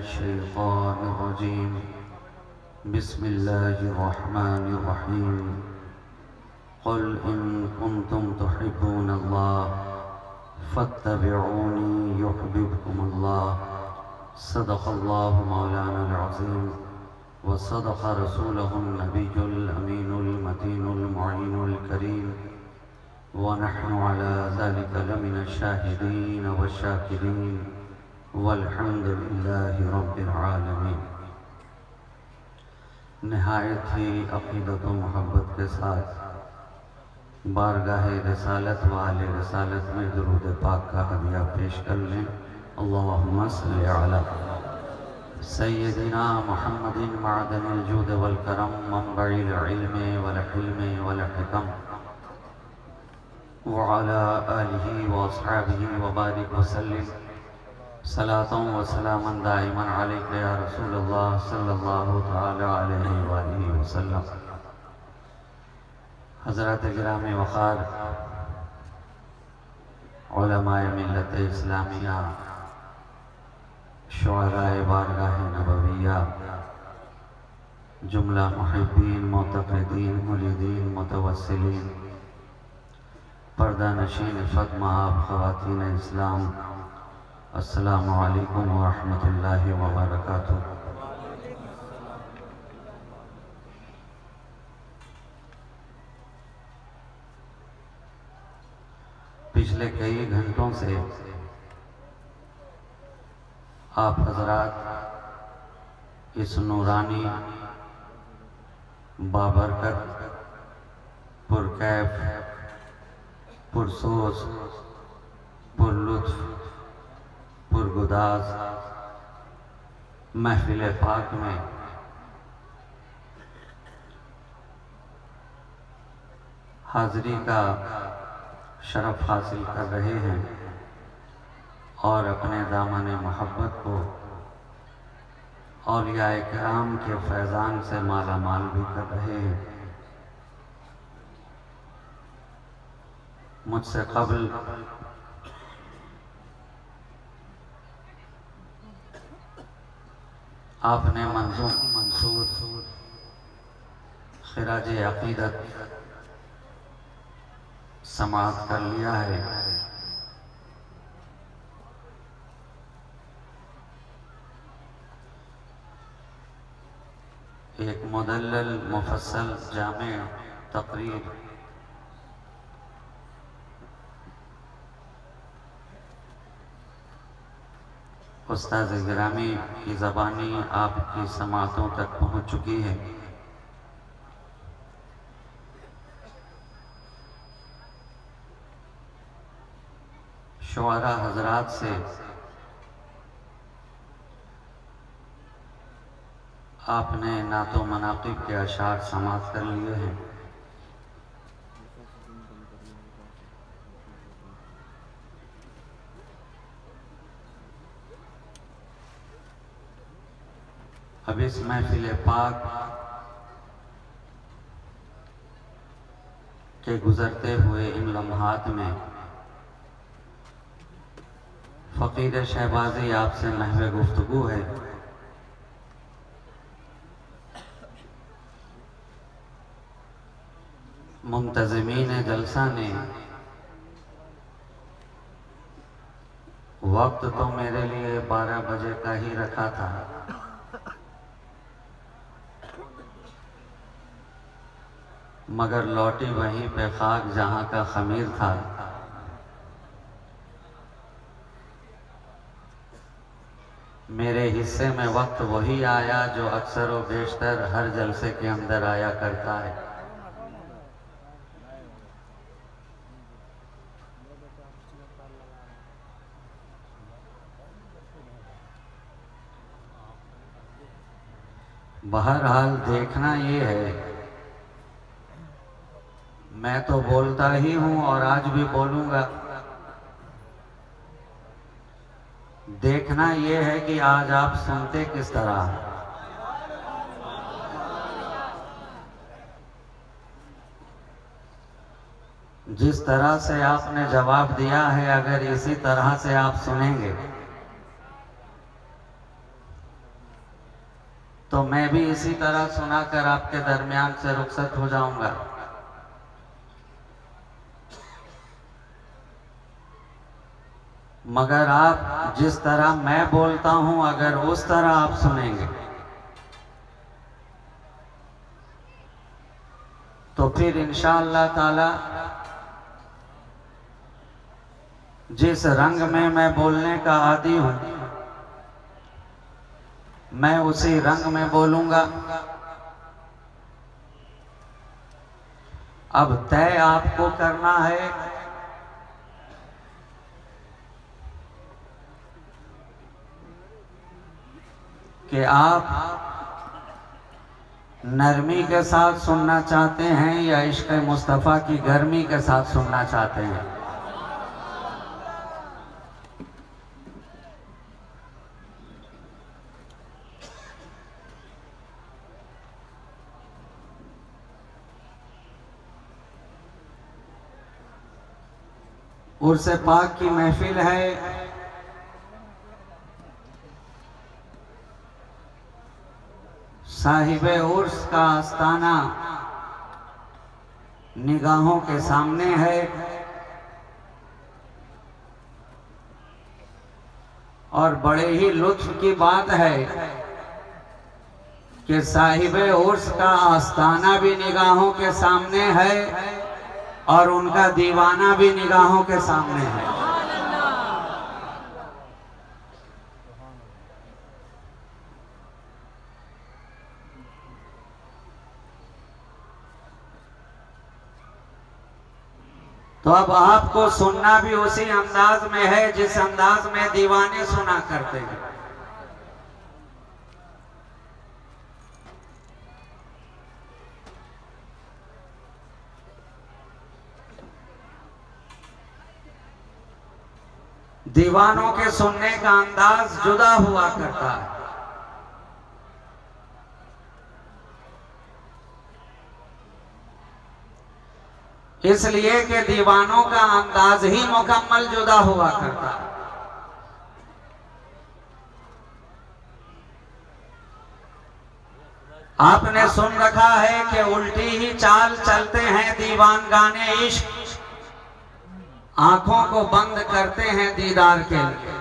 मिनश्शैतानिर्रजीम बिस्मिल्लाहिर्रहमानिर्रहीम क़ुल इन कुन्तुम तुहिब्बूनल्लाह फत्तबिऊनी युहब्बिबकुमुल्लाह सदक़ल्लाहु मौलानाल अज़ीम व सदक़ रसूलुहुन नबियुल अमीनुल मतीनुल मुईनुल करीम व नहनु अला ज़ालिका लमिनश शाहिदीन व शाकिरीन वल्हम्दुलिल्लाहि रब्बिल आलमीन। निहायत ही अक़ीदत व मोहब्बत के साथ बारगाह रिसालत व आले रिसालत में दुरूद पाक का हदिया पेश कर लें। अल्लाहुम्मा सल्लि अला सय्यदिना मुहम्मदिन मअदनिल जूद वल करम मंबइल इल्म वल हिल्म वल हिकम व अला आलिहि व अस्हाबिहि व बारिक व सल्लिम सलातन व सलामन दाइमन अलैका या रसूलल्लाह सल्लल्लाहु तआला अलैहि व आलिहि वसल्लम। हज़रत गिरामी वक़ार उलमाए मिल्लत इस्लामिया, शुअराए बारगाह नबविया, जुमला मुहिब्बीन, मुतक़िदीन, मुरीदीन, मुतवस्सिलीन, पर्दा नशीन फ़ातिमा आप ख़वातीन इस्लाम, अस्सलामु अलैकुम व रहमतुल्लाहि व बरकातुहू। पिछले कई घंटों से आप हजरात इस नूरानी बाबरकत पुरकैफ पुरसोस पुरलुत्फ पुरगुदाज महफिल पाक में हाज़री का शरफ हासिल कर रहे हैं और अपने दामन मोहब्बत को औलियाए किराम के फैज़ान से माला माल भी कर रहे हैं। मुझसे क़ब्ल आपने मंसूर खिराज अक़ीदत समाअत कर लिया है। एक मुदल्लल मुफस्सल जामे तकरीर उस्ताद गिरामी की ज़बानी आपकी समाअतों तक पहुँच चुकी है। शुअरा हज़रात से आपने नातो मनाक़िब के अशार समाअत कर लिए हैं। अब इस महफिल पाक के गुज़रते हुए इन लम्हात में फ़कीर शहबाज़ी आपसे महवे गुफ्तगू है। मुंतज़िमीन जलसा ने वक्त तो मेरे लिए 12 बजे का ही रखा था, मगर लौटी वहीं पे खाक जहाँ का खमीर था। मेरे हिस्से में वक्त वही आया जो अक्सर व बेशतर हर जलसे के अंदर आया करता है। बहरहाल देखना ये है, मैं तो बोलता ही हूँ और आज भी बोलूँगा। देखना ये है कि आज आप सुनते किस तरह। जिस तरह से आपने जवाब दिया है, अगर इसी तरह से आप सुनेंगे तो मैं भी इसी तरह सुनाकर आपके दरमियान से रुखसत हो जाऊंगा। मगर आप जिस तरह मैं बोलता हूं अगर उस तरह आप सुनेंगे तो फिर इंशाअल्लाह ताला जिस रंग में मैं बोलने का आदी हूं मैं उसी रंग में बोलूंगा। अब तय आपको करना है कि आप नरमी के साथ सुनना चाहते हैं या इश्क़ मुस्तफ़ा की गर्मी के साथ सुनना चाहते हैं। उर्स पाक की महफिल है, साहिबे उर्स का आस्ताना निगाहों के सामने है और बड़े ही लुत्फ की बात है कि साहिबे उर्स का आस्ताना भी निगाहों के सामने है और उनका दीवाना भी निगाहों के सामने है। तो अब आपको सुनना भी उसी अंदाज में है जिस अंदाज में दीवाने सुना करते हैं। दीवानों के सुनने का अंदाज जुदा हुआ करता है। इसलिए कि दीवानों का अंदाज ही मुकम्मल जुदा हुआ करता है। आपने सुन रखा है कि उल्टी ही चाल चलते हैं दीवान गाने इश्क, आंखों को बंद करते हैं दीदार के लिए।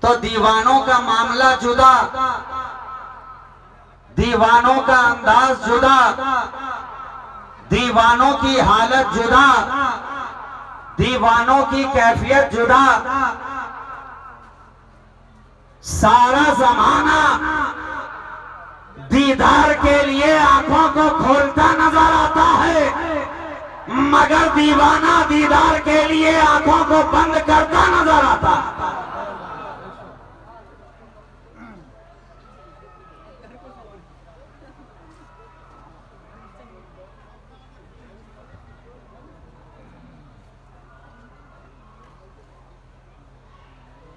तो दीवानों का मामला जुदा, दीवानों का अंदाज जुदा, दीवानों की हालत जुदा, दीवानों की कैफियत जुदा। सारा जमाना दीदार के लिए आंखों को खोलता नजर आता है, मगर दीवाना दीदार के लिए आंखों को बंद करता नजर आता है।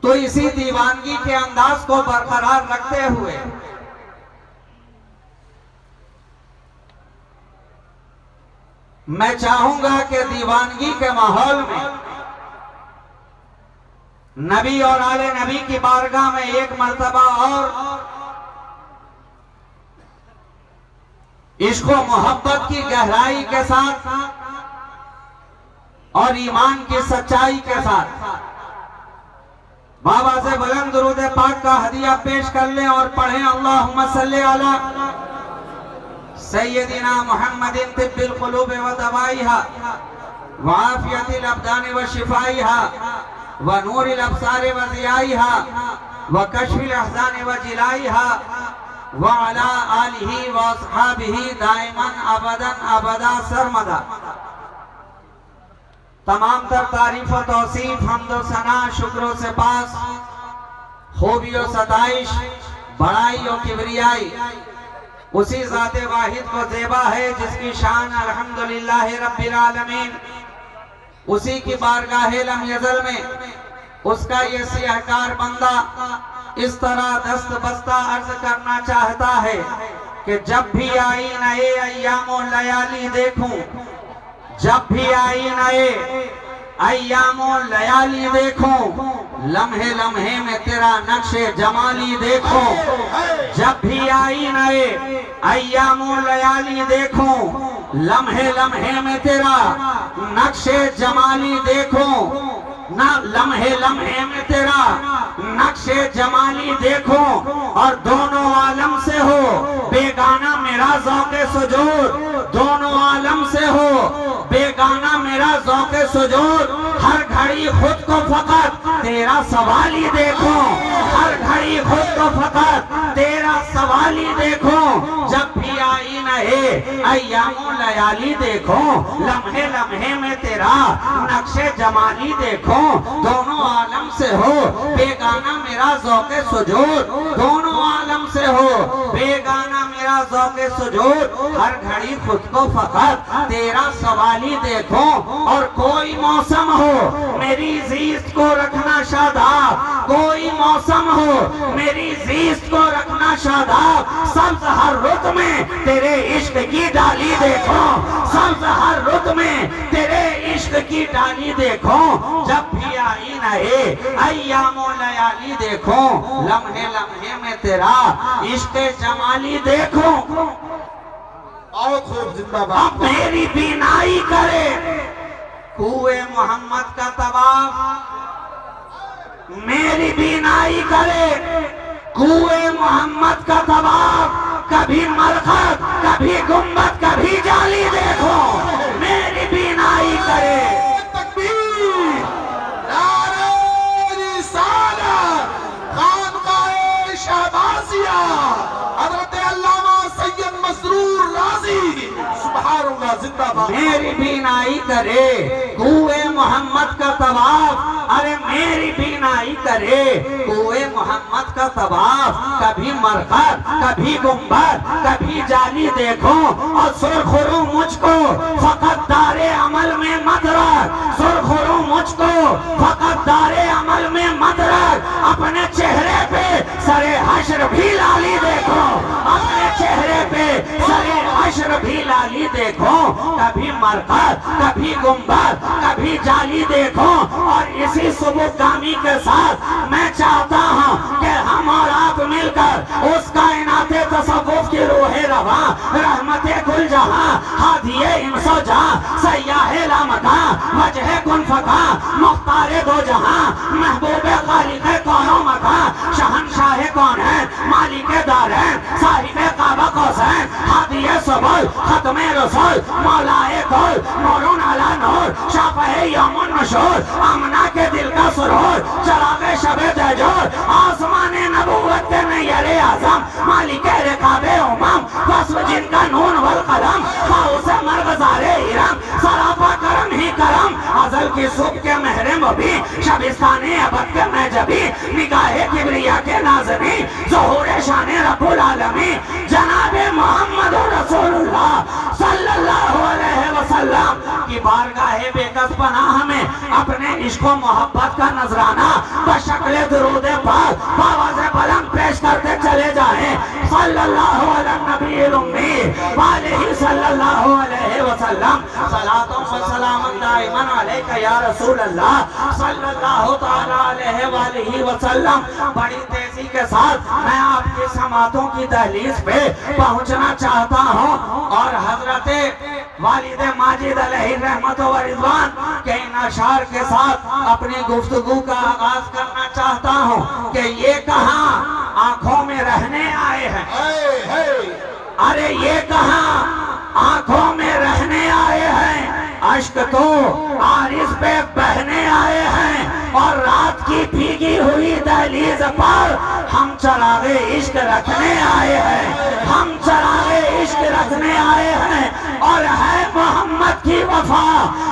तो इसी दीवानगी के अंदाज को बरकरार रखते हुए मैं चाहूंगा कि दीवानगी के माहौल में नबी और आले नबी की बारगाह में एक मर्तबा और इश्क व मोहब्बत की गहराई के साथ और ईमान की सच्चाई के साथ बाबा से बुलंद दुरूद पाक का हदिया पेश कर लें और पढ़ें अल्लाहुम्मा सल्ली अला सय्यदिना मुहम्मदिन तिब्बिल कुलूब व दवाइहा व आफियतिल अब्दान व शिफाइहा व नूरिल अब्सार व ज़ियाइहा व कश्फिल अहज़ान व जिलाइहा व अला आलिही व अस्हाबिही दाइमन अबदन अबदा सरमदा। तमाम तर तारीफ व तौसीफ हम्द व सना शुक्र व सिपास खूबी व सताइश बड़ाई और किबरियाई उसी ज़ाते वाहिद को ज़ेबा है जिसकी शान अल्हम्दुलिल्लाह रब्बिल आलमीन। उसी की बारगाह लम यज़ल में उसका ये सियाहकार बंदा इस तरह दस्त बस्ता अर्ज करना चाहता है कि जब भी आई नए अय्याम व लयाली देखूं, जब भी आई नए अय्यामो लयाली देखो, लम्हे लम्हे में तेरा नक्शे जमाली देखो। जब भी आई नए अय्यामो लयाली देखो, लम्हे लम्हे में तेरा नक्शे जमाली देखो। ना लम्हे लम्हे में तेरा नक्शे जमाली देखो, और दोनों आलम से हो बेगाना मेरा ज़ौक़े सुजूद, दोनों आलम से हो बेगाना मेरा ज़ौक़े सुजूद। हर घड़ी खुद को फकत तेरा सवाली देखो, हर घड़ी खुद को फकत तेरा सवाली देखो। जब भी आई नए अय्यामो लयाली देखो, लम्हे लम्हे में तेरा नक्शे जमाली देखो। दोनों आलम से हो बेगाना मेरा ज़ौक़े सुजूद, दोनों आलम से हो बेगाना मेरा ज़ौक़े सुजूद। हर घड़ी खुद को फकत तेरा सवाली देखो। और कोई मौसम हो मेरी ज़ीस्त को रखना शादाब, कोई मौसम हो मेरी ज़ीस्त को रखना शादाब। सब्ज़ हर रुत में तेरे इश्क की डाली देखो, सब्ज़ हर रुत में तेरे इश्क की डाली देखो। जब भी आई नए अय्यामो लयाली देखो, लम्हे लम्हे में तेरा इश्क जमाली देखो। आओ खूब जिंदाबाद। अब मेरी बीनाई करे कुए मोहम्मद का तवाफ, मेरी बीनाई करे कुए मोहम्मद का तवाफ। कभी मरकत, कभी गुम्बद, कभी जाली देखो, मेरी बीनाई करे। तकबीर, नारे रिसालत, खानकाए शहबाजिया, हज़रत अल्लामा सैयद मसरूर राज़ी, सुभानअल्लाह, जिंदाबाद। मेरी बीनाई करे कुए मोहम्मद का तवाफ, अरे मेरी बीनाई करे कुए मोहम्मद का तवाफ। कभी मरकत, कभी गुम्बद, कभी जाली देखो। और सुरखुरू मुझको फकत दारे अमल में मत रख, सुरखुरू मुझको फकत दारे अमल में मत रख। अपने चेहरे पे सरे हश्र भी लाली देखो, अपने चेहरे पे सरे हश्र भी लाली देखो। कभी मरकत, कभी गुम्बद, कभी जाली देखो। और इसी सुबुगामी के साथ मैं चाहता हूँ कि हम और आप मिलकर उस कायनाते तसव्वुफ की रूहे रवा, रहमते कुल जहां, हादिये इंसो जहां, सय्याहे लामका, वजहे कुन फका, मुख्तारे दो जहां, महबूबे खालिक़े कौनो मका, शहंशाहे कौन है, मालिके दार है, साहिबे काबा कौसैन, हादिये सुबुल, खत्मे रसूल, मौलाए कुल, नूरुन अला नूर, शाफ़े यौमुन नशूर, आमना के दिल का सुरूर, चरागे शबे तहजूर, आसमाने नबूवत के नैयरे आज़म, मालिके रिकाबे उमम, वस्फ़ जिनका नून वल कलम, खाउसे मरग़ज़ारे इरम, सरापा करम ही करम, अज़ल की सुब के महरे मुबी, शबिस्ताने अबद के महजबी, निगाहे किब्रिया के नाज़नी, ज़ुहूरे शाने रब्बुल आलमीन, जनाबे मुहम्मद रसूलुल्लाह सल्लल्लाहु अलैहि वसल्लम की बारगाहे बेकस पनाह में अपने इश्क़ व मोहब्बत का नजराना बशक्ल दुरूद पाक बावाज़े बुलंद पेश करते चले जाएं। सल्लल्लाहु अलैहि नबील उम्मी व अलैहि सल्लल्लाहु अलैहि वसल्लम, सलातो व सलामुन दाइमन अलैका या रसूल अल्लाह सल्लल्लाहु तआला अलैहि व आलिहि वसल्लम। बड़ी तेजी के साथ मैं आपकी समातों की दहलीज पे पहुंचना चाहता हूं और हजरते वालिदे माजिद अलैहि रहमत व रिज़वान के इन अशार के साथ अपनी गुफ्तगू का आगाज करना चाहता हूं कि ये कहां आंखों में रहने आए हैं, अरे ये कहां आंखों में रहने आए हैं। अश्क तो आरिस पे बहने आए हैं और रात की भीगी हुई दहलीज पर हम चरागे इश्क रखने आए हैं, हम चरागे इश्क रखने आए हैं। और है मोहम्मद की वफा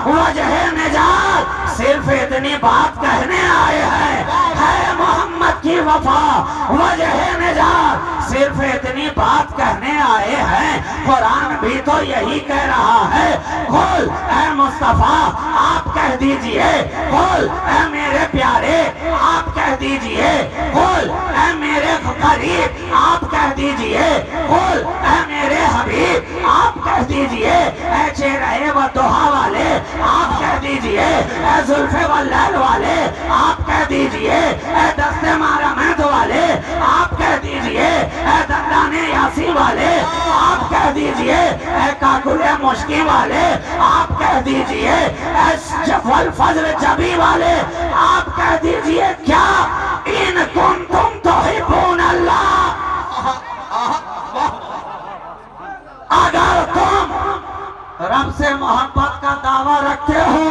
वजह निजात, सिर्फ इतनी बात कहने आए हैं। है मोहम्मद की वफा वजह निजात, सिर्फ इतनी बात कहने आए हैं। कुरान भी तो यही कह रहा है, कुल ऐ मुस्तफा आप कह दीजिए, कुल ऐ मेरे प्यारे आप कह दीजिए, कुल ऐ मेरे करीब आप कह दीजिए, कुल ऐ मेरे हबीब आप कह दीजिए, ऐ चेहरे व दुहा वाले आप कह दीजिए, ए जुल्फे वल्लैल वाले आप कह दीजिए, ए दस्ते मारमैद वाले आप कह दीजिए, ए दंदाने यासी वाले आप कह दीजिए, ए काकुले मुश्की वाले आप कह दीजिए, ए जफल फजल जबी वाले आप कह दीजिए, क्या इन कुंतुम तुहिब्बून अल्लाह, अगर तुम रब से मोहब्बत का दावा रखते हो,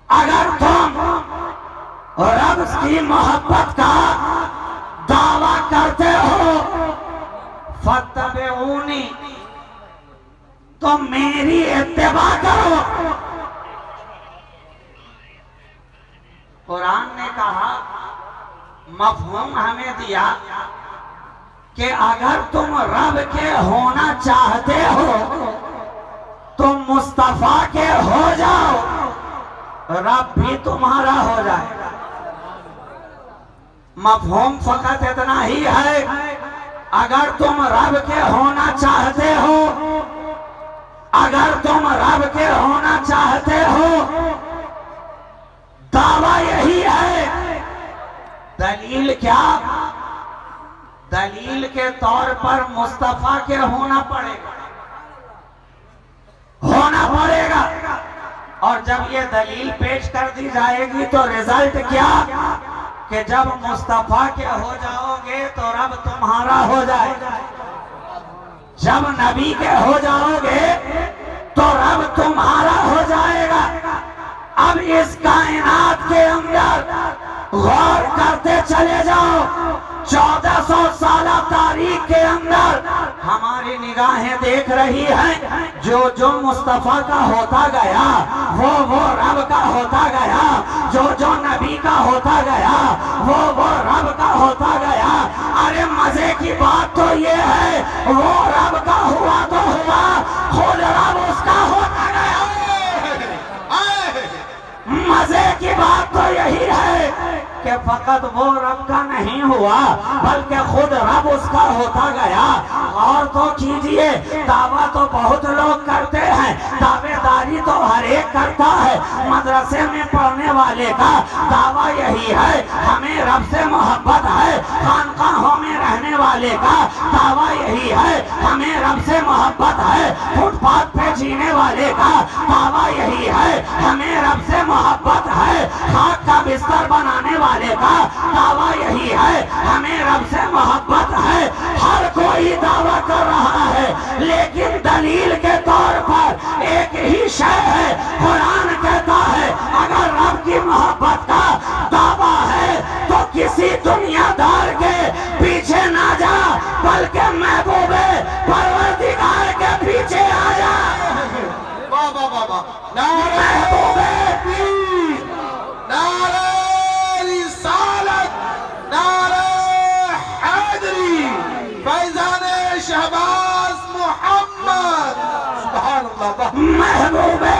अगर तुम रब की मोहब्बत का दावा करते हो, फत्तबिऊनी, तो मेरी इत्तिबा करो। कुरान ने कहा, मफहूम हमें दिया कि अगर तुम रब के होना चाहते हो तो मुस्तफा के हो जाओ, रब भी तुम्हारा हो जाएगा। मफहूम फकत इतना ही है, अगर तुम रब के होना चाहते हो, अगर तुम रब के होना चाहते हो, दावा यही है। दलील क्या? दलील के तौर पर मुस्तफा के होना पड़ेगा, होना पड़ेगा। और जब ये दलील पेश कर दी जाएगी तो रिजल्ट क्या कि जब मुस्तफा के हो जाओगे तो रब तुम्हारा हो जाएगा, जब नबी के हो जाओगे तो रब तुम्हारा हो जाएगा। अब इस कायनात के अंदर गौर करते चले जाओ, 1400 साल तारीख के अंदर हमारी निगाहें देख रही हैं, जो जो मुस्तफा का होता गया वो रब का होता गया, जो जो नबी का होता गया वो रब का होता गया। अरे मजे की बात तो ये है, वो रब का हुआ तो हुआ, खुद रब उसका होता गया। मजे की बात तो यही है कि फकत वो रब का नहीं हुआ बल्कि खुद रब उसका होता गया। और तो कीजिए, दावा तो बहुत लोग करते हैं, दावेदारी तो हर एक करता है। मदरसे में पढ़ने वाले का दावा यही है, हमें रब से मोहब्बत है। खानकाहों में रहने वाले का दावा यही है, हमें रब से मोहब्बत है। फुटपाथ पे जीने वाले का दावा यही है, हमें रब से मोहब्बत है। खाक का बिस्तर बनाने वाले का दावा यही है, हमें रब से मोहब्बत है। हर कोई दावा कर रहा है, लेकिन दलील के तौर पर एक ही शय है। कुरान कहता है अगर रब की मोहब्बत का दावा है तो किसी दुनियादार के पीछे ना जा, बल्कि महबूबे परवरदिगार के पीछे आ जा। वाह वाह वाह वाह, महबूबे नारे रिसालत, नारे हैदरी, फैजाने शहबाज मोहम्मद, सुभान अल्लाह। महबूबे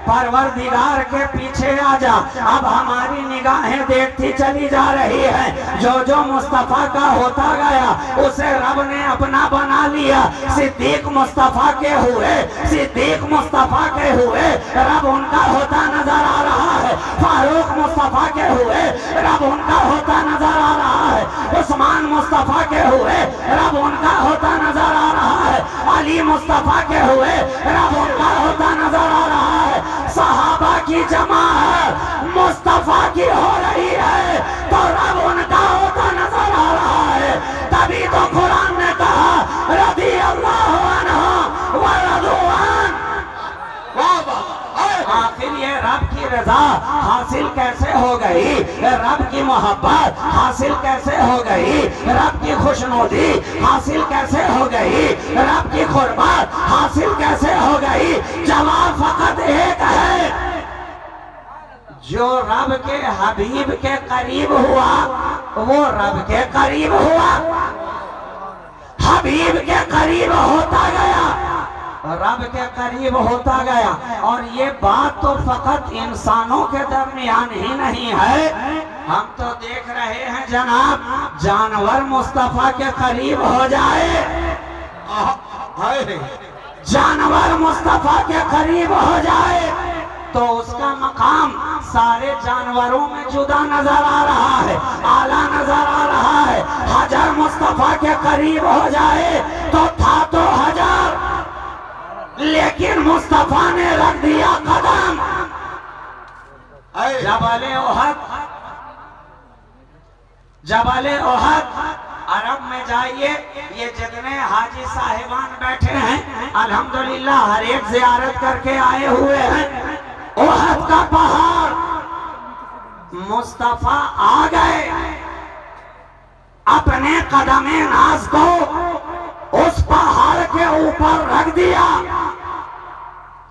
परवरदिगार के पीछे आ जा। अब हमारी निगाहें देखती चली जा रही है, जो जो मुस्तफा का होता गया उसे रब ने अपना बना लिया। सिद्दीक मुस्तफा के हुए, सिद्दीक मुस्तफा के हुए, रब उनका होता नजर आ रहा है। फारूक मुस्तफा के हुए, रब उनका होता नजर आ रहा है। उस्मान मुस्तफा के हुए, रब उनका होता नजर आ रहा है। अली मुस्तफा के हुए, रब उनका होता नजर आ रहा है। सहाबा की जमात मुस्तफा की हो रही है तो रब उनका होता नजर आ रहा है। तभी तो कुरान ने कहा रदी अल्लाहु अन्हु व रदू अन। वाह वाह। आखिर ये रब की रजा हासिल कैसे हो गई, रब की मोहब्बत हासिल कैसे हो गई, रब की खुशनुदी हासिल कैसे हो गई, रब की कुर्बत हासिल कैसे हो गई? जवाब फकत एक है, जो रब के हबीब के करीब हुआ वो रब के करीब हुआ, हबीब के करीब होता गया, रब के करीब होता गया। और ये बात तो फकत इंसानों के दरमियान ही नहीं है, हम तो देख रहे हैं जनाब, जानवर मुस्तफा के करीब हो जाए, हाय जानवर मुस्तफा के करीब हो जाए तो उसका मकाम सारे जानवरों में जुदा नजर आ रहा है, आला नजर आ रहा है। हजर मुस्तफा के करीब हो जाए तो था तो हजर, लेकिन मुस्तफा ने रख दिया कदम। जबले ओहद, जबले ओहद अरब में जाइए, ये जितने हाजी साहिबान बैठे हैं अल्हम्दुलिल्लाह हर एक जियारत करके आए हुए हैं। ओहद का पहाड़ मुस्तफा आ गए, अपने कदमे नाज को उस पहाड़ के ऊपर रख दिया।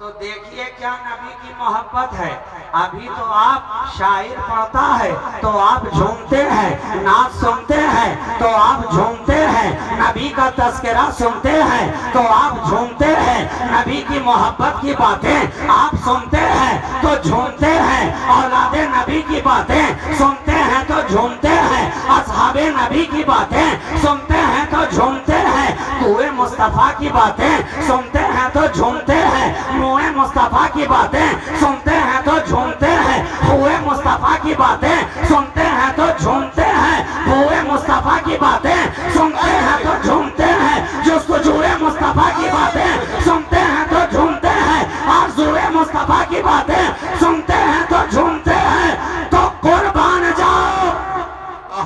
तो देखिए क्या नबी की मोहब्बत है। अभी तो आप शायर पढ़ता है तो आप झूमते हैं, नाच सुनते हैं तो आप झूमते हैं, नबी का तस्करा सुनते हैं तो आप झूमते हैं, नबी की मोहब्बत की बातें आप सुनते हैं तो झूमते हैं, औलादे नबी की बातें सुनते हैं तो झूमते हैं, असहाबे नबी की बातें सुनते हैं तो झूमते हैं, कुए मुस्तफा की बातें सुनते हैं तो झूमते हैं, मुए मुस्तफा की बातें सुनते हैं तो झूमते हैं, हुए मुस्तफा की बातें सुनते हैं तो झूमते हैं, हुए मुस्तफा की बातें सुनते हैं तो झूमते हैं, जुस्तजुए मुस्तफा की बातें सुनते हैं तो झूमते हैं, आरज़ुए मुस्तफा की बातें सुनते हैं तो झूमते हैं। तो कुर्बान जाओ,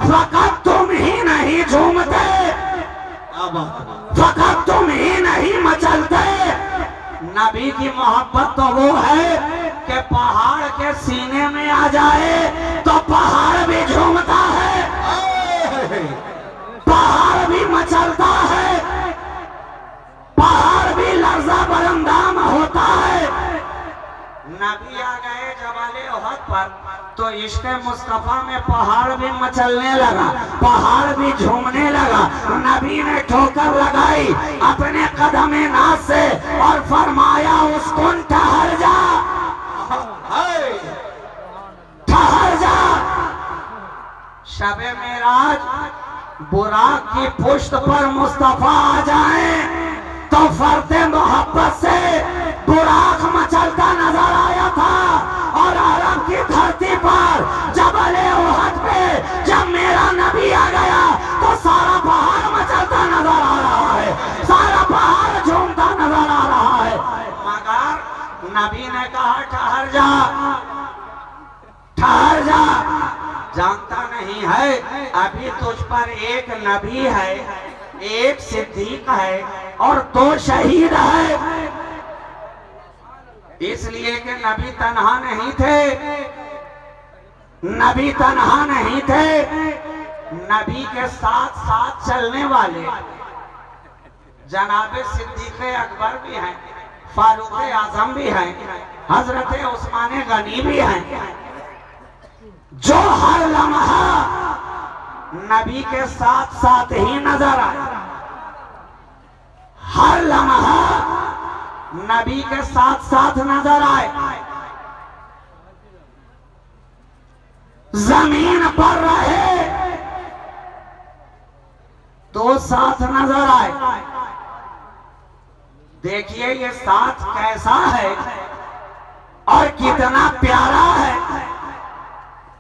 फकत तुम ही नहीं झूमते, फकत तुम ही नहीं मचलते। नबी की मोहब्बत तो वो है कि पहाड़ के सीने में आ जाए तो पहाड़ भी झूमता है, पहाड़ भी मचलता है, पहाड़ भी लर्जा बरंदाम होता है। नबी आ गए जबाले ओहद पर तो इश्क मुस्तफा में पहाड़ भी मचलने लगा, पहाड़ भी झूमने लगा। नबी ने ठोकर लगाई अपने कदमे नाज से और फरमाया उसको ठहर जा, ठहर जा। शबे मेराज बुराक की पुश्त पर मुस्तफा आ जाए तो फरते मोहब्बत से बुराक मचलता नजर आया था। और अरब की धरती पर जबले ओहद पे जब मेरा नबी आ गया तो सारा पहाड़ मचलता नजर आ रहा है, सारा पहाड़ झूमता नजर आ रहा है। मगर नबी ने कहा ठहर जा, ठहर जा। जानता नहीं है अभी तुझ पर एक नबी है, एक सिद्दीक है और 2 शहीद है। इसलिए कि नबी तन्हा नहीं थे, नबी तन्हा नहीं थे, नबी के साथ साथ चलने वाले जनाबे सिद्दीक अकबर भी हैं, फारूक आजम भी हैं, हजरत उस्मान गनी भी हैं, जो हर लम्हा नबी के साथ साथ ही नजर आए, हर लम्हा नबी के साथ साथ नजर आए। जमीन पर रहे तो साथ नजर आए। देखिए ये साथ कैसा है और कितना प्यारा है।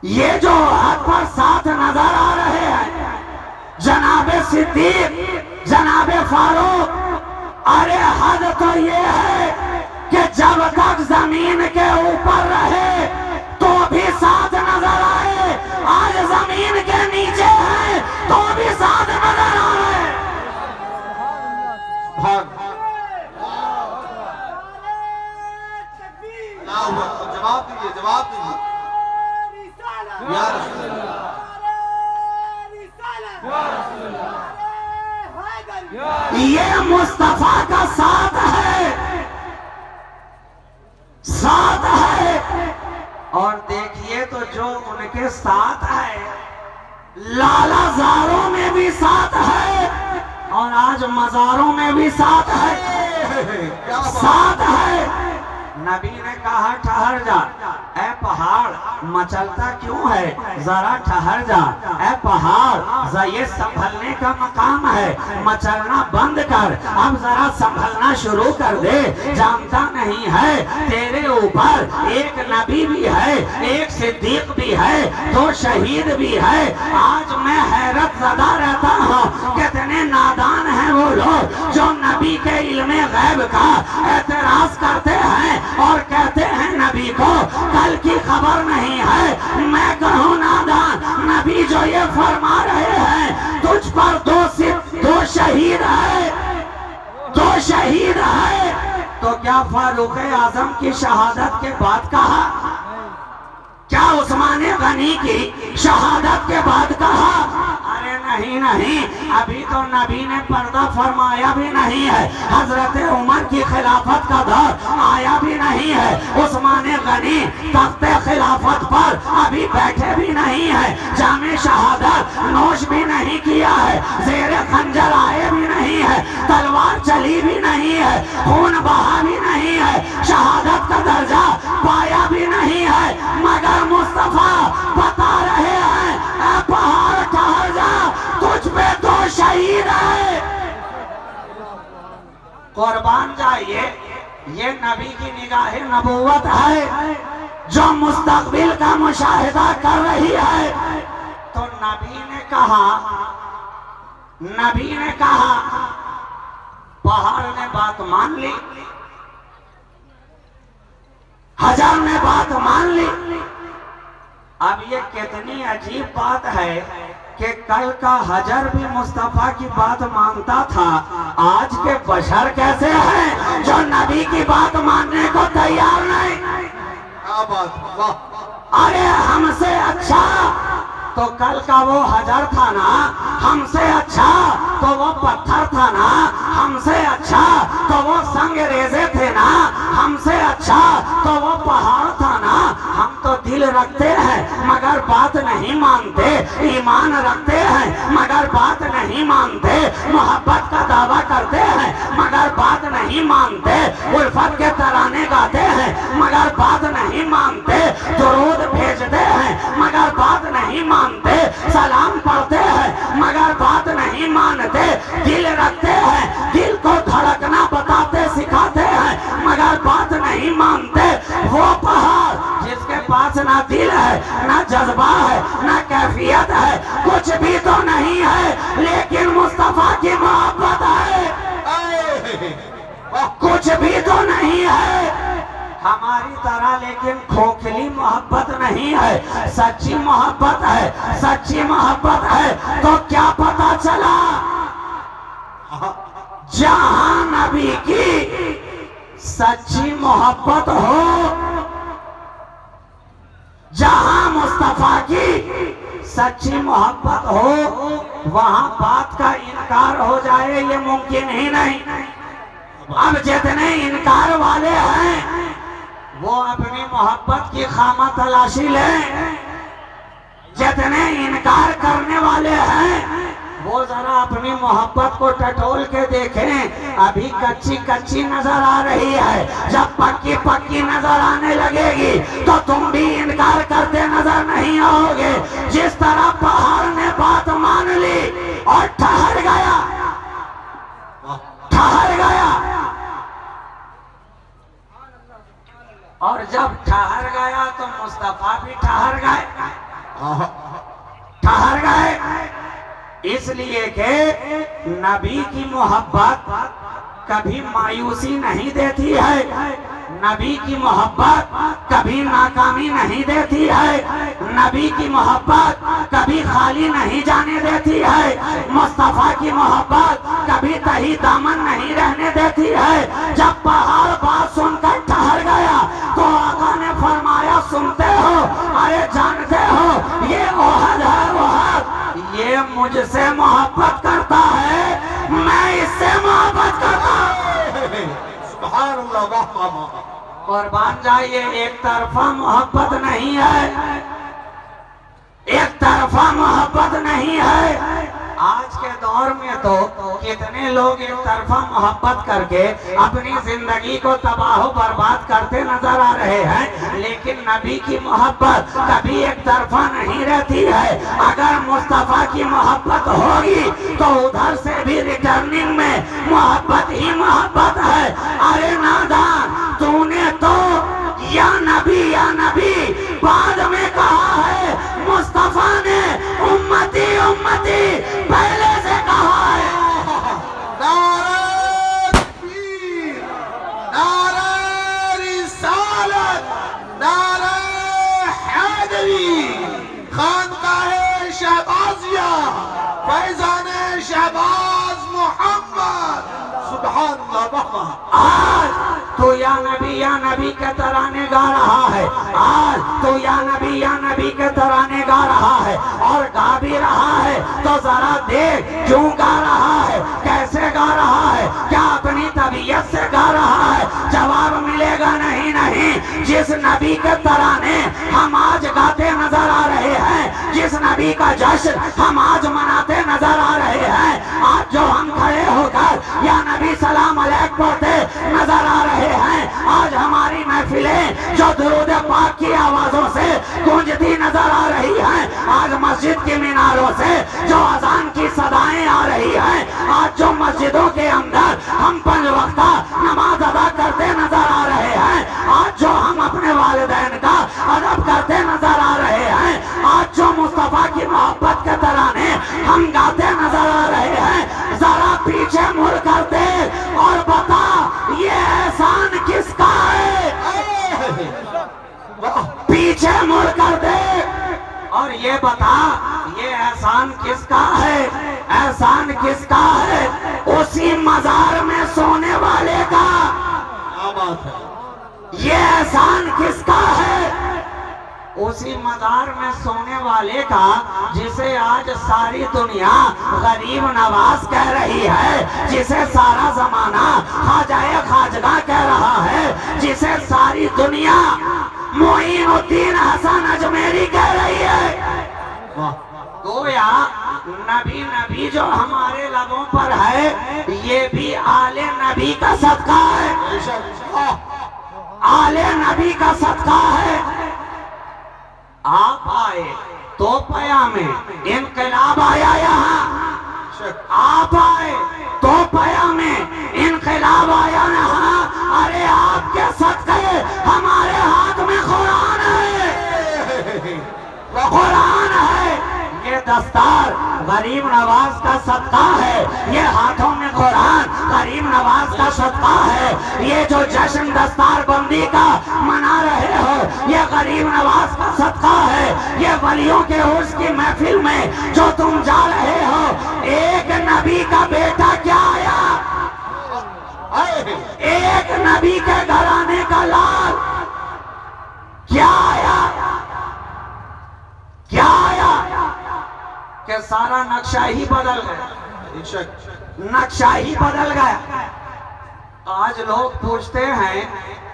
ये जो हाथ पर साथ नजर आ रहे हैं जनाबे सिद्दीक, जनाबे फारूक, अरे हद तो ये है कि जब तक जमीन के ऊपर रहे तो भी साथ नजर आए, आज जमीन के नीचे है तो भी साथ नजर आ रहे। जवाब दीजिए, जवाब दीजिए। या रसूल अल्लाह, ये मुस्तफा का साथ है, साथ है। और देखिए तो जो उनके साथ है लाला जारों में भी साथ है और आज मजारों में भी साथ है, साथ है। नबी ने कहा ठहर जा, ए पहाड़ मचलता क्यों है, जरा ठहर जा। ए पहाड़ ये संभलने का मकाम है, मचलना बंद कर, अब जरा संभलना शुरू कर दे। जानता नहीं है, तेरे ऊपर एक नबी भी है, एक सिद्दीक भी है, दो शहीद भी है। आज मैं हैरत ज़दा रहता हूँ, कितने नादान हैं वो लोग जो नबी के इल्मे गैब का एतराज करते हैं और कहते हैं नबी को कल की खबर नहीं है। मैं कहूँ नादान, नबी जो ये फरमा रहे हैं तुझ पर दो शहीद है, दो शहीद है, तो क्या फारूक आजम की शहादत के बाद कहा? क्या उस्मान गनी की शहादत के बाद कहा? अरे नहीं नहीं, अभी तो नबी ने पर्दा फरमाया भी नहीं है, हजरत उमर की खिलाफत का दौर आया भी नहीं है, उस्मान गनी तख्ते खिलाफत पर अभी बैठे भी नहीं है, जामे शहादत नोश भी नहीं किया है, ज़ेरे खंजर आए भी नहीं है, तलवार चली भी नहीं है, खून बहा भी नहीं है, शहादत का दर्जा पाया भी नहीं है, मगर मुस्तफा बता रहे हैं ऐ पहाड़ ठहर जा, तुझ पे दो शहीद है। कुर्बान जाइए, ये नबी की निगाह नबूवत है जो मुस्तकबिल का मुशाहिदा कर रही है। तो नबी ने कहा, पहाड़ ने बात मान ली, हजर ने बात मान ली। अब ये कितनी अजीब बात है कि कल का हजर भी मुस्तफा की बात मानता था, आज के बशर कैसे हैं जो नबी की बात मानने को तैयार नहीं। क्या बात, वाह। अरे हमसे अच्छा तो कल का वो हजर था ना, हमसे अच्छा तो वो पत्थर था ना, हमसे अच्छा तो वो संगरेजे थे ना, हमसे अच्छा तो वो पहाड़ था ना। हम तो दिल रखते हैं मगर बात नहीं मानते, ईमान रखते हैं मगर बात नहीं मानते, मोहब्बत का दावा करते हैं मगर बात नहीं मानते, उल्फत के तराने गाते हैं मगर बात नहीं मानते, दुरूद भेजते हैं मगर बात नहीं मानते, सलाम पढ़ते हैं मगर बात नहीं मानते, दिल रखते हैं, दिल को धड़कना बताते सिखाते हैं मगर बात नहीं मानते। वो पहाड़ जिसके पास ना दिल है, ना जज्बा है, ना कैफियत है, कुछ भी तो नहीं है, लेकिन मुस्तफा की मोहब्बत है, कुछ भी तो नहीं है हमारी तरह, लेकिन खोखली मोहब्बत नहीं है, सच्ची मोहब्बत है, सच्ची मोहब्बत है। तो क्या पता चला, जहां नबी की सच्ची मोहब्बत हो, जहां मुस्तफा की सच्ची मोहब्बत हो, वहां बात का इनकार हो जाए ये मुमकिन ही नहीं। अब जितने इनकार वाले हैं वो अपनी मोहब्बत की खामा तलाशी लें, जितने इनकार करने वाले हैं वो जरा अपनी मोहब्बत को टटोल के देखें, अभी कच्ची कच्ची नजर आ रही है, जब पक्की पक्की नजर आने लगेगी तो तुम भी इनकार करते नजर नहीं आओगे। जिस तरह पहाड़ ने बात मान ली और ठहर गया, ठहर गया, और जब ठहर गया तो मुस्तफा भी ठहर गए, ठहर गए, इसलिए कि नबी की मोहब्बत कभी मायूसी नहीं देती है, नबी की मोहब्बत कभी नाकामी नहीं देती है, नबी की मोहब्बत कभी खाली नहीं जाने देती है, मुस्तफा की मोहब्बत कभी तही दामन नहीं रहने देती है। जब पहाड़ बात सुनकर ठहर गया तो आका ने फरमाया, सुनते हो, अरे जानते हो ये ओहद है, ओहद ये मुझसे मोहब्बत करता है, मैं इससे मोहब्बत करता हूं। सुभान अल्लाह, वाह वाह वाह। कुर्बान जाइए, एक तरफा मोहब्बत नहीं है, एक तरफा मोहब्बत नहीं है। आज के दौर में तो कितने लोग एक तरफा मोहब्बत करके अपनी जिंदगी को तबाह बर्बाद करते नजर आ रहे हैं, लेकिन नबी की मोहब्बत कभी एक तरफा नहीं रहती है। अगर मुस्तफा की मोहब्बत होगी तो उधर से भी रिटर्निंग में मोहब्बत ही मोहब्बत है। अरे नादान, तू या नबी बाद में कहा है। मुस्तफा ने उम्मती उम्मती पहले से कहा है। नारे तकबीर, नारे रिसालत, नारे हैदरी, खानकाहे शहबाजिया, फैजाने शहबाज मोहम्मद। सुभान अल्लाह। आज तो या नबी के तराने गा रहा है। आज तो या नबी के तराने गा रहा है और गा भी रहा है। तो जरा देख क्यों गा रहा है, कैसे गा रहा है, क्या अपनी तबीयत से गा रहा है? जवाब मिलेगा नहीं। जिस नबी के तराने हम आज गाते नजर आ रहे हैं, जिस नबी का जश्न हम आज मनाते नजर आ रहे हैं, आज जो हम खड़े होकर या नबी सलाम अलैक पढ़ते नजर आ रहे हैं, आज हमारी महफिलें जो दुरूद पाक की आवाजों से गूंजती नजर आ रही हैं, आज मस्जिद की मीनारों से जो अजान की सदाएं आ रही हैं, आज जो मस्जिदों के अंदर हम 5 वक्ता नमाज अदा करते नजर आ रहे हैं, आज जो हम अपने वालिदैन का अदब करते नजर आ रहे हैं, आज जो मुस्तफा की मोहब्बत के तराने हम गाते नजर आ रहे हैं, जरा पीछे मुड़ कर देख और बता ये एहसान किसका है? पीछे मुड़ कर देख और ये बता ये एहसान किसका है? एहसान किसका है? उसी मजार में सोने वाले का। क्या बात है? ये एहसान किसका है? उसी मजार में सोने वाले का जिसे आज सारी दुनिया गरीब नवाज कह रही है, जिसे सारा जमाना खाजाए खाजगा कह रहा है, जिसे सारी दुनिया मोइनुद्दीन हसन अजमेरी कह रही है। गोया नबी जो हमारे लबों पर है, ये भी आले नबी का सदका है। आले नबी का सदका है। आप आए तो पया में इनकलाब आया यहाँ। आप आए तो पया में इनकलाब आया यहाँ। अरे आपके सदके हमारे हाथ में कुरान है, कुरान है। ये दस्तार गरीब नवाज का सदका है, ये हाथों में कुरान गरीब नवाज का सदका है। ये जो जश्न दस्तार बंदी का मना रहे हो, ये गरीब नवाज का सदका है। ये वलियों के उर्स की महफिल में जो तुम जा रहे हो, एक नबी का बेटा क्या आया? एक नबी के घराने का लाल क्या आया? क्या आया कि सारा नक्शा ही बदल गया, नक्शा ही बदल गया। आज लोग पूछते हैं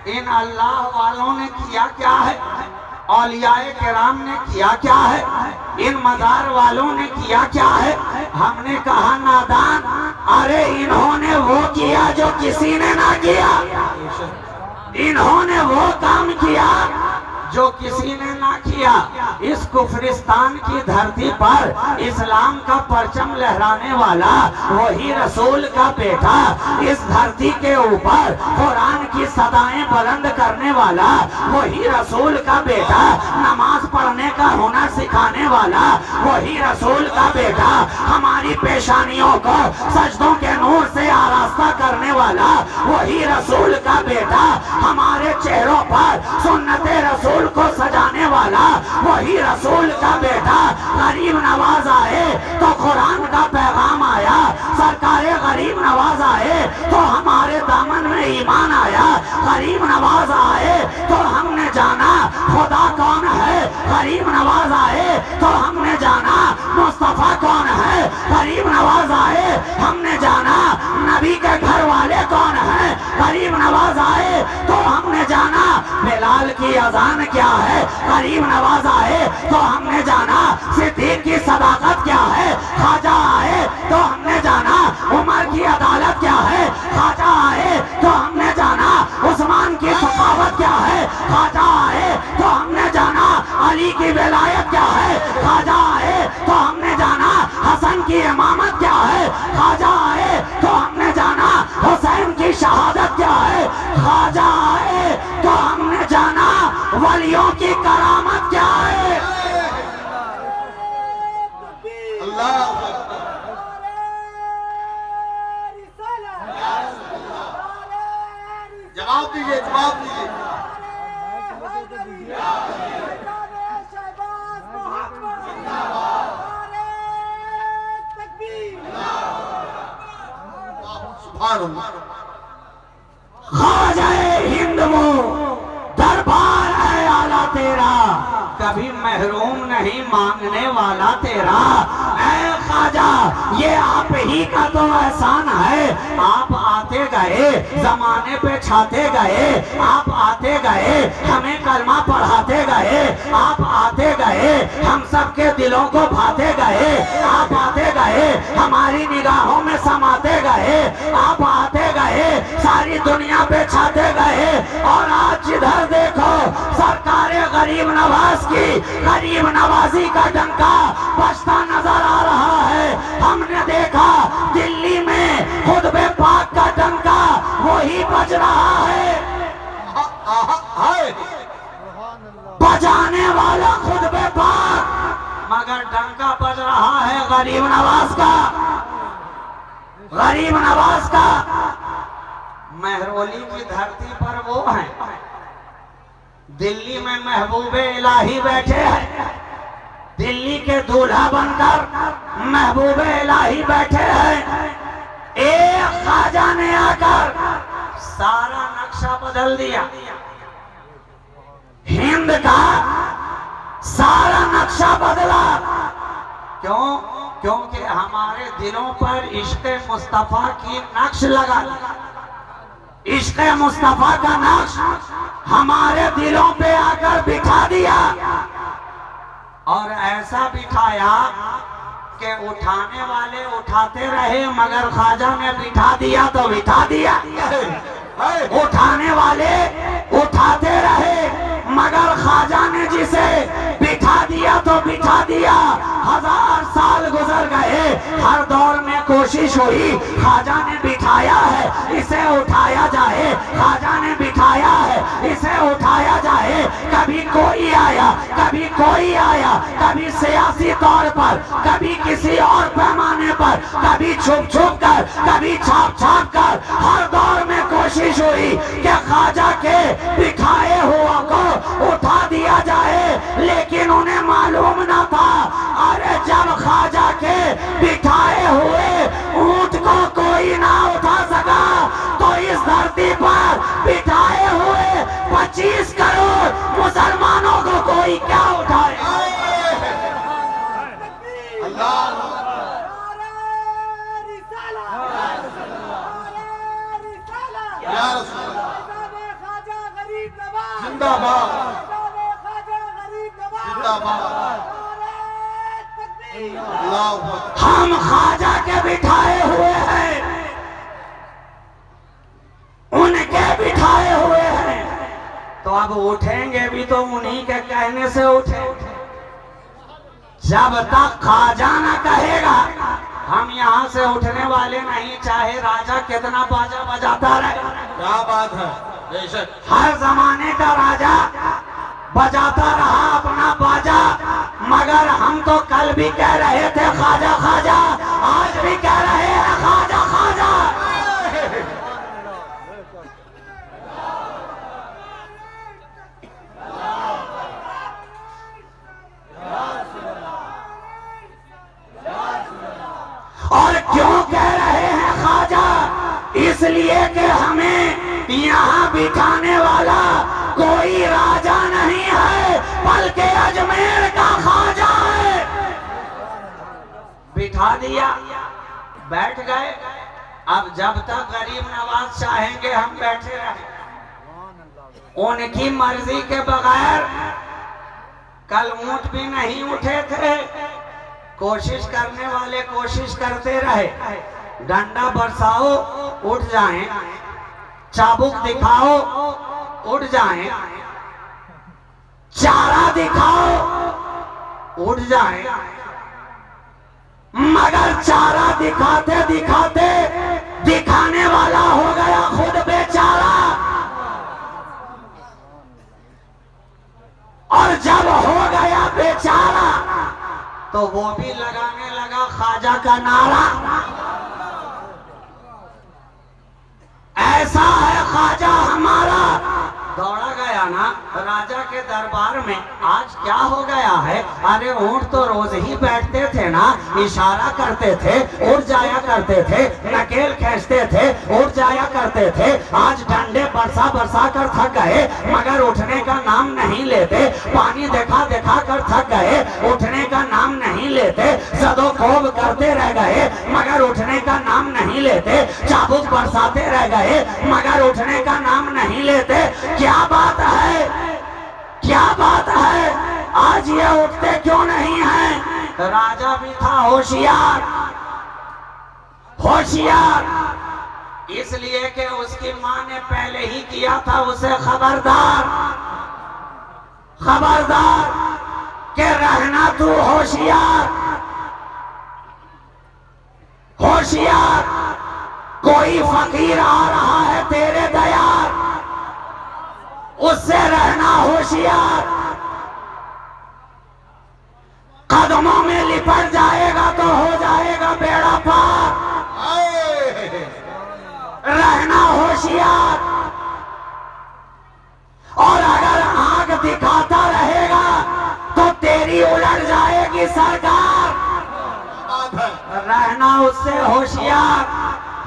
इन अल्लाह वालों ने किया क्या है, औलियाए किराम ने किया क्या है, इन मजार वालों ने किया क्या है? हमने कहा नादान, अरे इन्होंने वो किया जो किसी ने ना किया। इन्होंने वो काम किया जो किसी ने ना किया। इस कुफरिस्तान की धरती पर इस्लाम का परचम लहराने वाला वही रसूल का बेटा, इस धरती के ऊपर कुरान की सदाएं बुलंद करने वाला वही रसूल का बेटा, नमाज पढ़ने का हुनर सिखाने वाला वही रसूल का बेटा, हमारी पेशानियों को सजदों के नूर से आरास्ता करने वाला वही रसूल का बेटा, हमारे चेहरों पर सुन्नते रसूल को सजाने वाला वही रसूल का बेटा। गरीब नवाज आए तो कुरान का पैगाम आया, सरकारे गरीब नवाज आए तो हमारे दामन में ईमान आया। गरीब नवाज आए तो हमने जाना खुदा कौन है, गरीब नवाज आए तो हमने जाना मुस्तफा कौन है, गरीब नवाज आए हमने जाना नबी के घर वाले कौन है, गरीब नवाज आए तो हमने जाना बिलाल की अजान क्या है, गरीब नवाज आए तो हमने जाना सिद्दीक की सदाकत क्या है, ख्वाजा आए तो हमने जाना उमर की अदालत क्या है, ख्वाजा आए तो हमने जाना उस्मान की सखावत क्या है, ख्वाजा आए तो हमने जाना अली की विलायत क्या है, ख्वाजा आए तो हमने जाना हसन की इमामत क्या है, ख्वाजा आए तो हमने जाना हुसैन की शहादत क्या है, ख्वाजा आए तो हमने जाना ख्वाजा हिंद वो दरबार है आला तेरा, कभी महरूम नहीं मांगने वाला तेरा। ऐ ख्वाजा ये आप ही का तो एहसान है, आप आते गए जमाने पे छाते गए, आप आते गए हमें कलमा पढ़ाते गए, आप आते गए हम सबके दिलों को भाते गए, आप आते गए हमारी निगाहों में समाते गए, आप आते गए सारी दुनिया पे छाते गए। और आज जिधर देखो सरकारे गरीब नवाज की गरीब नवाजी का डंका बजता नजर आ रहा है। हमने देखा दिल्ली में खुतबे पाक का डंका वही बज रहा है, बजाने वाला खुतबे पाक, मगर डंका बज रहा है गरीब नवाज का, गरीब नवाज का। महरौली की धरती पर वो है, दिल्ली में महबूबे इलाही बैठे हैं, दिल्ली के दूल्हा बनकर महबूबे इलाही बैठे हैं। एक ख्वाजा ने आकर सारा नक्शा बदल दिया, हिंद का सारा नक्शा बदला। क्यों? क्योंकि हमारे दिलों पर इश्क मुस्तफा की नक्श लगा, इश्क मुस्तफा का नक्श हमारे दिलों पे आकर बिठा दिया। और ऐसा बिठाया कि उठाने वाले उठाते रहे, मगर ख्वाजा ने बिठा दिया तो बिठा दिया। उठाने वाले उठाते रहे, मगर ख्वाजा ने जिसे बिठा दिया तो बिठा दिया। 1000 साल गुजर गए, हर दौर में कोशिश हुई, ख्वाजा ने बिठाया है इसे उठाया जाए, ख्वाजा ने बिठाया है इसे उठाया जाए। कभी कोई आया, कभी कोई आया, कभी सियासी तौर पर, कभी किसी और पैमाने पर, कभी छुप छुप कर, कभी छाप छाप कर, हर दौर में कोशिश हुई कि ख्वाजा के बिठाए हुआ को उठा दिया जाए, लेकिन उन्हें मालूम न था अरे जब ख्वाजा के बिठाए हुए ऊंट को कोई ना उठा सका तो इस धरती पर बिठाए हुए 25 करोड़ मुसलमानों को कोई क्या उठाए। हम ख्वाजा के बिठाए हुए हैं, उनके बिठाए हुए हैं, तो अब उठेंगे भी तो उन्हीं के कहने से उठे। जब तक ख्वाजा न कहेगा हम यहाँ से उठने वाले नहीं, चाहे राजा कितना बाजा बजाता रहे। क्या बात है, बेशक हर जमाने का राजा बजाता रहा अपना बाजा, मगर हम तो कल भी कह रहे थे ख्वाजा ख्वाजा, आज भी कह रहे हैं ख्वाजा ख्वाजा। और क्यों कह रहे हैं ख्वाजा? इसलिए कि हमें यहाँ बिठाने वाला कोई राजा नहीं है, बल्कि अजमेर का ख्वाजा है। बिठा दिया, बैठ गए। अब जब तक गरीब नवाज चाहेंगे हम बैठे रहे, उनकी मर्जी के बगैर। कल ऊंट भी नहीं उठे थे, कोशिश करने वाले कोशिश करते रहे, डंडा बरसाओ उठ जाएं, चाबुक दिखाओ उठ जाएं, चारा दिखाओ उठ जाएं, मगर चारा दिखाते दिखाते दिखाने वाला हो गया खुद बेचारा। और जब हो गया बेचारा तो वो भी लगाने लगा ख्वाजा का नारा। ऐसा है ख्वाजा हमारा, दौड़ा गया ना राजा के दरबार में आज क्या हो गया है। अरे ऊंट तो रोज ही बैठते थे ना, इशारा करते थे उठ जाया करते थे, नकेल खींचते थे उठ जाया करते थे। आज डंडे बरसा बरसा कर थक गए मगर उठने का नाम नहीं लेते, पानी देखा देखा कर थक गए उठने का नाम नहीं लेते, सदो कोब करते रह गए मगर उठने का नाम नहीं लेते, चाबुक बरसाते रह गए मगर उठने का नाम नहीं लेते। क्या बात है, क्या बात है, आज ये उठते क्यों नहीं है। राजा भी था होशियार, होशियार इसलिए कि उसकी मां ने पहले ही किया था उसे खबरदार, खबरदार के रहना तू होशियार, होशियार। कोई फकीर आ रहा है तेरे दयार, उससे रहना होशियार। कदमों में लिपट जाएगा तो हो जाएगा बेड़ा पार, रहना होशियार। और अगर आंख दिखाता रहेगा तो तेरी उलट जाएगी सरकार, रहना उससे होशियार,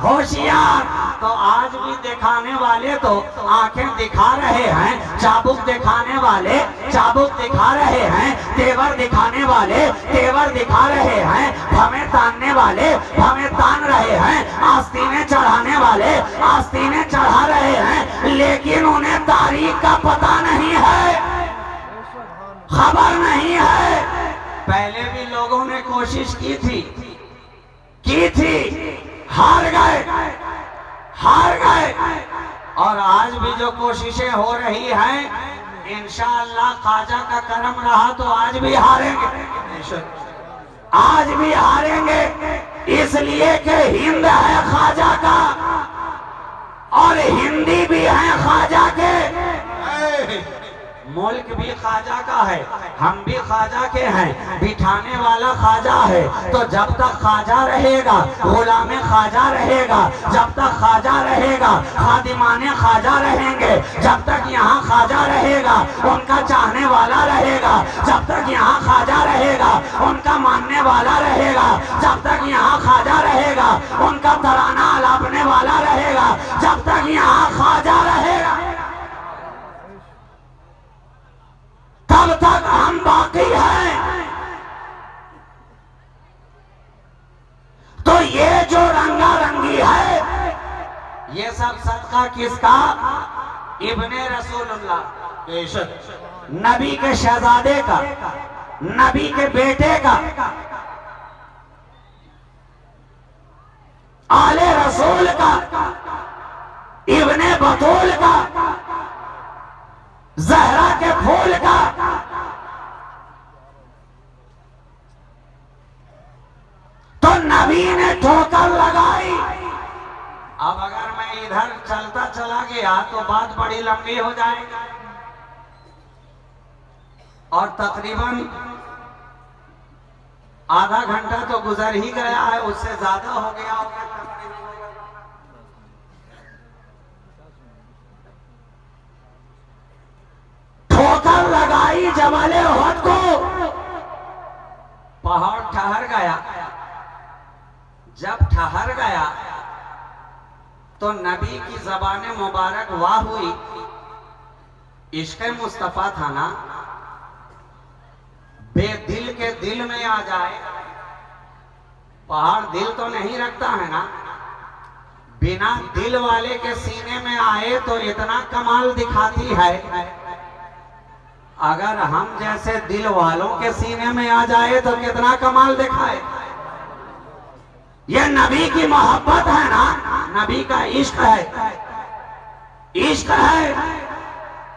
होशियार। तो आज भी दिखाने वाले तो आंखें दिखा रहे हैं, चाबुक दिखाने वाले चाबुक दिखा रहे हैं, तेवर दिखाने वाले तेवर दिखा रहे हैं, हमें तानने वाले हमें तान रहे हैं, आस्तीनें चढ़ाने वाले आस्तीनें चढ़ा रहे हैं, लेकिन उन्हें तारीख का पता नहीं है, खबर नहीं है। पहले भी लोगों ने कोशिश की थी, हार गए, हार गए। और आज भी जो कोशिशें हो रही हैं इंशाअल्लाह ख्वाजा का करम रहा तो आज भी हारेंगे, आज भी हारेंगे। इसलिए कि हिंद है ख्वाजा का और हिंदी भी है ख्वाजा के, मुल्क भी ख्वाजा का है, हम भी ख्वाजा के हैं, बिठाने वाला ख्वाजा है। तो जब तक ख्वाजा रहेगा गुलाम ख्वाजा रहेगा, जब तक ख्वाजा रहेगा खादिमाने ख्वाजा रहेंगे, जब तक यहाँ ख्वाजा रहेगा उनका चाहने वाला रहेगा, जब तक यहाँ ख्वाजा रहेगा उनका मानने वाला रहेगा, जब तक यहाँ ख्वाजा रहेगा उनका तराना अलापने वाला रहेगा, जब तक यहाँ ख्वाजा रहेगा तब तक हम बाकी हैं। तो ये जो रंगा रंगी है ये सब सदका किसका, इब्ने रसूलुल्लाह, नबी के शहजादे का, नबी के बेटे का, आले रसूल का, इब्ने बतूल का, जहरा के फूल का। तो नबी ने ठोकर लगाई। अब अगर मैं इधर चलता चला गया तो बात बड़ी लंबी हो जाएगी और तकरीबन आधा घंटा तो गुजर ही गया है, उससे ज्यादा हो गया होगा। ठोकर लगाई जबले उहद को, पहाड़ ठहर गया। जब ठहर गया तो नबी की ज़बान मुबारक वाह हुई, इश्क़ मुस्तफ़ा था ना, बेदिल के दिल में आ जाए। पहाड़ दिल तो नहीं रखता है ना, बिना दिल वाले के सीने में आए तो इतना कमाल दिखाती है। अगर हम जैसे दिल वालों के सीने में आ जाए तो कितना कमाल दिखाए। ये नबी की मोहब्बत है ना, नबी का इश्क है, इश्क है।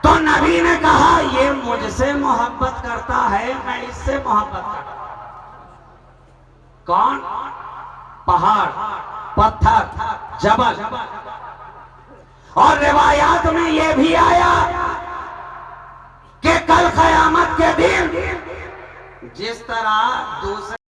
तो नबी ने कहा ये मुझसे मोहब्बत करता है, मैं इससे मोहब्बत करता हूं। कौन, पहाड़, पत्थर, जबल। और रिवायात में ये भी आया कि कल क़यामत के दिन जिस तरह दूसरे